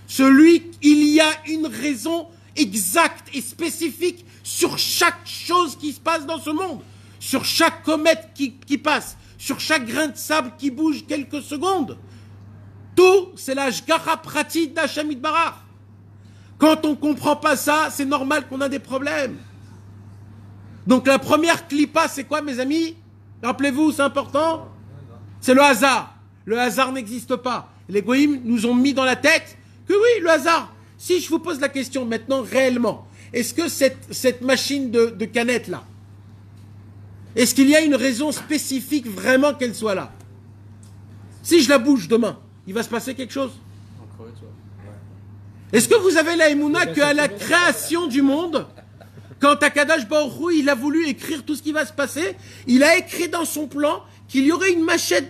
Il y a une raison exacte et spécifique sur chaque chose qui se passe dans ce monde, sur chaque comète qui passe, sur chaque grain de sable qui bouge quelques secondes. Tout, c'est la Hashgacha pratique d'Hashem Yitbarach. Quand on ne comprend pas ça, c'est normal qu'on a des problèmes. Donc la première clipa, c'est quoi, mes amis? Rappelez-vous, c'est important. C'est le hasard. Le hasard n'existe pas. Les goïms nous ont mis dans la tête que oui, le hasard. Si je vous pose la question maintenant réellement, est-ce que cette machine de canette là, est-ce qu'il y a une raison spécifique vraiment qu'elle soit là? Si je la bouge demain, il va se passer quelque chose? Est-ce que vous avez la émouna qu'à la création du monde, quand Akadosh Baruch Hu, il a voulu écrire tout ce qui va se passer, il a écrit dans son plan qu'il y aurait une machine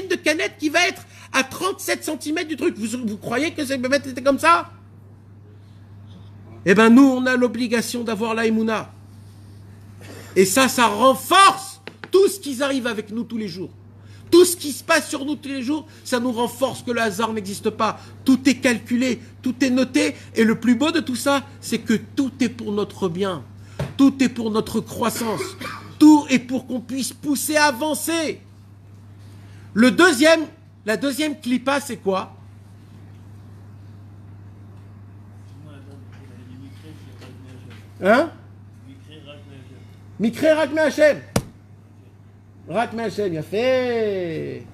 de canette qui va être à 37 cm du truc. Vous croyez que c'était comme ça? Eh bien, nous, on a l'obligation d'avoir la émouna. Et ça renforce tout ce qui arrive avec nous tous les jours. Tout ce qui se passe sur nous tous les jours, ça nous renforce que le hasard n'existe pas. Tout est calculé, tout est noté. Et le plus beau de tout ça, c'est que tout est pour notre bien. Tout est pour notre croissance. Tout est pour qu'on puisse pousser, avancer. La deuxième clipa, c'est quoi? Hein? Mikre Rak Me'Hashem. Rak Me'Hashem, il a fait.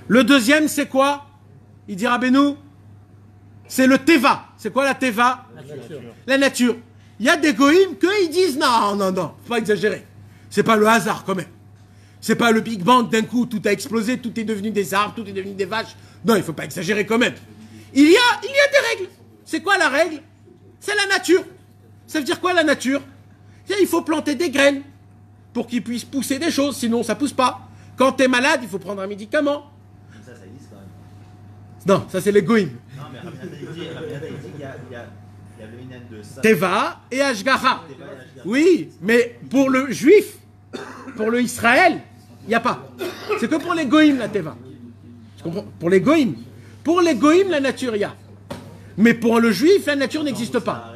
Le deuxième, c'est quoi? Il dira Benou, c'est le Teva. C'est quoi la Teva? La nature. Il y a des goïms qu'ils disent non, faut pas exagérer. C'est pas le hasard quand même. C'est pas le Big Bang, d'un coup tout a explosé, tout est devenu des arbres, tout est devenu des vaches. Non, il faut pas exagérer quand même. Il y a des règles. C'est quoi la règle? C'est la nature. Ça veut dire quoi la nature? Il faut planter des graines pour qu'ils puissent pousser des choses, sinon ça pousse pas. Quand tu es malade, il faut prendre un médicament. Ça existe quand même. Non, ça c'est les goïms. Non, mais Rabbi Nathan, il dit qu'il y a le Inan de ça. Teva et Hashgacha. Oui, mais pour le juif, pour le Israël, il n'y a pas. C'est que pour les goïms la Teva. Tu comprends? Pour les goïms. Pour les goïms, la nature, il y a. Mais pour le juif, la nature n'existe pas.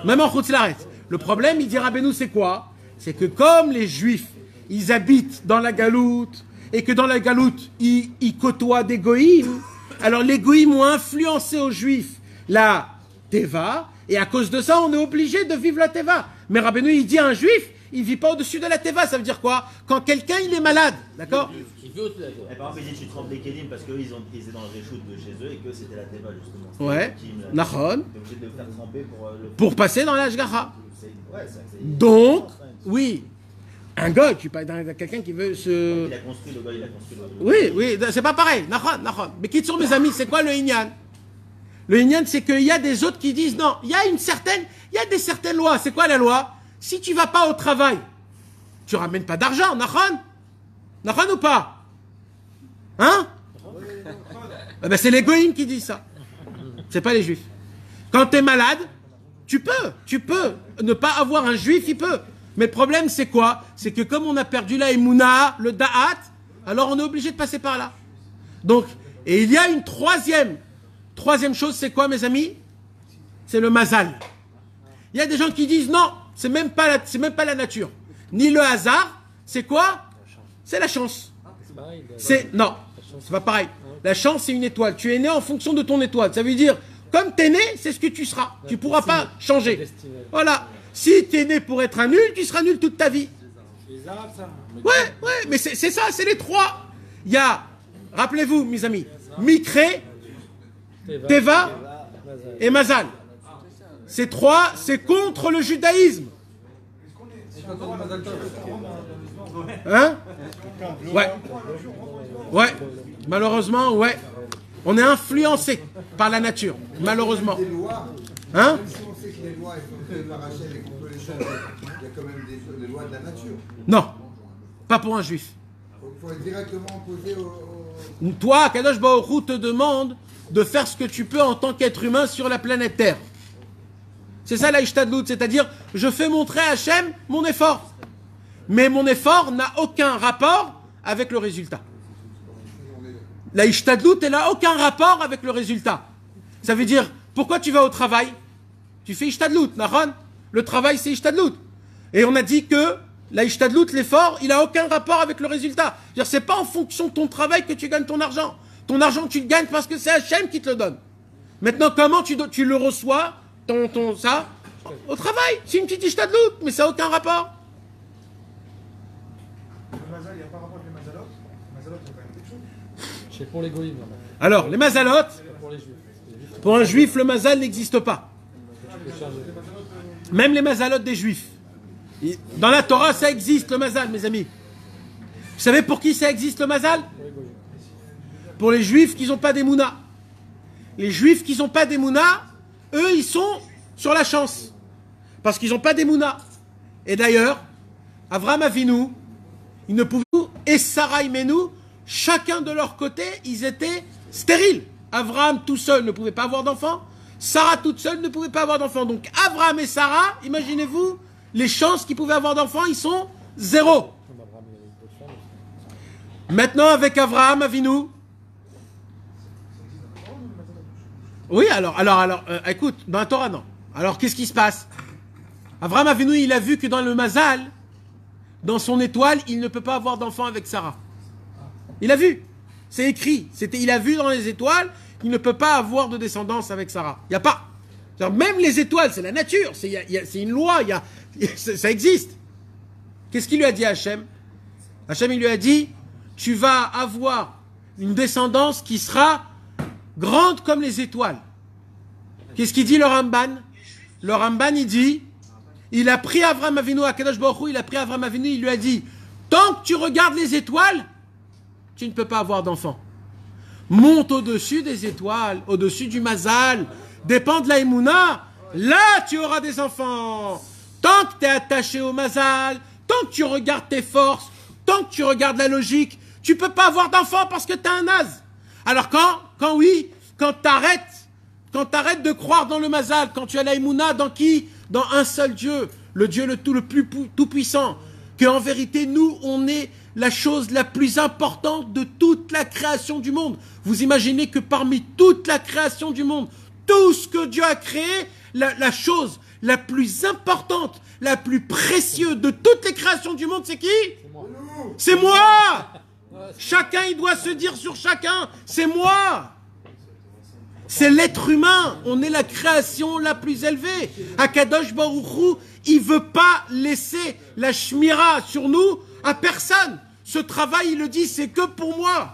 Même en Chutz La'aretz. Le problème, il dit Rabbeinu, c'est quoi? C'est que comme les juifs, ils habitent dans la galoute, et que dans la galoute, ils côtoient des goïms, alors les goïms ont influencé aux juifs la Teva, et à cause de ça, on est obligé de vivre la Teva. Mais Rabbeinu, il dit à un juif, il ne vit pas au-dessus de la Teva. Ça veut dire quoi? Quand quelqu'un, il est malade, d'accord? Par exemple, il dit tu trempes les kelim parce qu'ils étaient dans le reshoot de chez eux et que c'était la Teva justement. Ouais, Nachon. T'es obligé de le faire tremper pour passer dans l'Hashgacha. Ouais, Donc, oui, un gars, tu parles d'un quelqu'un qui veut se... Il a construit le gars, il a construit le... Oui, c'est pas pareil, Nachon. Mais qui sont mes amis, c'est quoi le Inyan? Le Inyan, c'est qu'il y a des autres qui disent non, il y a des certaines lois. C'est quoi la loi? Si tu vas pas au travail, tu ramènes pas d'argent, Nachon? Nachon ou pas? Hein? Ben c'est les goïms qui disent ça. C'est pas les juifs. Quand tu es malade, tu peux ne pas avoir un juif, il peut. Mais le problème, c'est quoi? C'est que comme on a perdu la émouna, le da'at, alors on est obligé de passer par là. Donc, et il y a une troisième chose, c'est quoi, mes amis? C'est le mazal. Il y a des gens qui disent non, c'est même pas la nature, ni le hasard. C'est quoi? C'est la chance. Non, c'est pas pareil. La chance, c'est une étoile. Tu es né en fonction de ton étoile. Ça veut dire, comme tu es né, c'est ce que tu seras. Tu ne pourras pas changer. Voilà. Si tu es né pour être un nul, tu seras nul toute ta vie. Ouais, mais c'est ça, c'est les trois. Il y a, rappelez-vous, mes amis, Mikre, Teva et Mazal. Ces trois, c'est contre le judaïsme. Hein? Ouais. Malheureusement, ouais. On est influencé par la nature, malheureusement. Hein? Si on sait que les lois, il faut que la Rachel et qu'on peut les changer, il y a quand même des lois de la nature. Non, pas pour un juif. Il faut être directement opposé au... Toi, Kadosh Baruch Hu te demande de faire ce que tu peux en tant qu'être humain sur la planète Terre. C'est ça la ishtadlut, c'est-à-dire je fais montrer à Hachem mon effort. Mais mon effort n'a aucun rapport avec le résultat. La ishtadlut, elle n'a aucun rapport avec le résultat. Ça veut dire, pourquoi tu vas au travail? Tu fais ishtadlut, nahon? Le travail, c'est ishtadlut. Et on a dit que la ishtadlut, l'effort, il n'a aucun rapport avec le résultat. C'est-à-dire, c'est pas en fonction de ton travail que tu gagnes ton argent. Ton argent, tu le gagnes parce que c'est Hachem qui te le donne. Maintenant, comment tu le reçois, ça? Au travail. C'est une petite ishtadlut, mais ça n'a aucun rapport. Le mazal, il n'y a pas rapport avec les mazalotes. Les mazalotes, il y a quand même quelque chose. C'est pour les goïms. Alors, les mazalotes, Pour les juifs. pour un juif, le mazal n'existe pas. Même les mazalotes des juifs. Dans la Torah, ça existe, le mazal, mes amis. Vous savez pour qui ça existe, le mazal? Pour les juifs qui n'ont pas d'émouna. Les juifs qui n'ont pas d'émouna, eux, ils sont sur la chance. Parce qu'ils n'ont pas d'émouna. Et d'ailleurs, Avraham Avinu, ils ne pouvaient pas, et Sarah Imenu, chacun de leur côté, ils étaient stériles. Avraham tout seul ne pouvait pas avoir d'enfant. Sarah toute seule ne pouvait pas avoir d'enfant. Donc Avraham et Sarah, imaginez-vous, les chances qu'ils pouvaient avoir d'enfants, ils sont 0. Maintenant, avec Avraham Avinu, oui, alors, écoute, dans la Torah, non. Alors, qu'est-ce qui se passe? Avraham Avinu, il a vu que dans le Mazal, dans son étoile, il ne peut pas avoir d'enfant avec Sarah. Il a vu. C'est écrit. Il a vu dans les étoiles qu'il ne peut pas avoir de descendance avec Sarah. Il n'y a pas. Même les étoiles, c'est la nature. C'est une loi. Ça existe. Qu'est-ce qu'il lui a dit à Hachem? Hachem, il lui a dit, tu vas avoir une descendance qui sera grande comme les étoiles. Qu'est-ce qu'il dit le Ramban? Le Ramban, il dit, il a pris Avraham Avinu, Akadosh Baruch Hu, il a pris Avraham Avinu, il lui a dit, tant que tu regardes les étoiles, tu ne peux pas avoir d'enfant. Monte au-dessus des étoiles, au-dessus du Mazal, dépend de la Emouna, là tu auras des enfants. Tant que tu es attaché au Mazal, tant que tu regardes tes forces, tant que tu regardes la logique, tu ne peux pas avoir d'enfant parce que tu es un naze. Alors quand t'arrêtes de croire dans le Mazal, quand tu as la Emouna, dans qui? Dans un seul Dieu, le Dieu le plus tout-puissant, qu'en vérité, nous, on est la chose la plus importante de toute la création du monde. Vous imaginez que parmi toute la création du monde, tout ce que Dieu a créé, la chose la plus importante, la plus précieuse de toutes les créations du monde, c'est qui? C'est moi. Chacun, il doit se dire sur chacun, c'est moi. C'est l'être humain. On est la création la plus élevée. Akadosh Baruch Hu, il veut pas laisser la shmira sur nous à personne. Ce travail, il le dit, c'est que pour moi.